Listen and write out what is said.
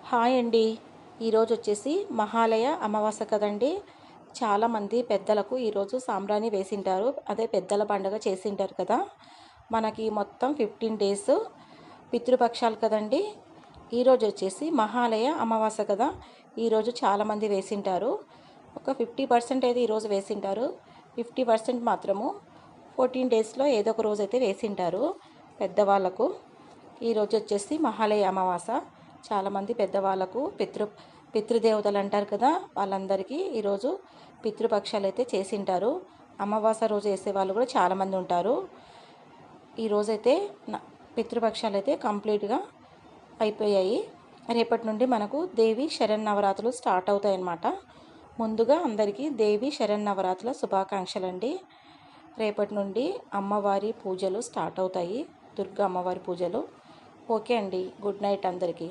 Hi అండి. ఈరోజు వచ్చేసి మహాలయ అమావాస్య కదండి. చాలామంది పెద్దలకు ఈరోజు సాంబ్రాణి వేసింటారు. అదే పెద్దల పండుగ చేసింటారు కదా. మనకి మొత్తం 15 డేస్ పితృపక్షాలు కదండి. ఈరోజు వచ్చేసి మహాలయ అమావాస్య కదా. ఈరోజు చాలామంది వేసింటారు. ఒక 50% అయితే ఈరోజు వేసింటారు. 50% మాత్రము 14 డేస్లో ఏదో ఒక రోజు అయితే వేసింటారు పెద్దవాళ్ళకు. ఈరోజు వచ్చేసి మహాలయ అమావాస్య. చాలామంది పెద్దవాళ్ళకు పితృదేవతలు అంటారు కదా, వాళ్ళందరికీ ఈరోజు పితృపక్షాలు అయితే చేసింటారు. అమావాస్య రోజు వేసేవాళ్ళు కూడా చాలామంది ఉంటారు. ఈరోజైతే పితృపక్షాలు అయితే కంప్లీట్గా అయిపోయాయి. రేపటి నుండి మనకు దేవి శరన్నవరాత్రులు స్టార్ట్ అవుతాయి అన్నమాట. ముందుగా అందరికీ దేవి శరన్నవరాత్రుల శుభాకాంక్షలు అండి. రేపటి నుండి అమ్మవారి పూజలు స్టార్ట్ అవుతాయి, దుర్గా అమ్మవారి పూజలు. ఓకే అండి, గుడ్ నైట్ అందరికీ.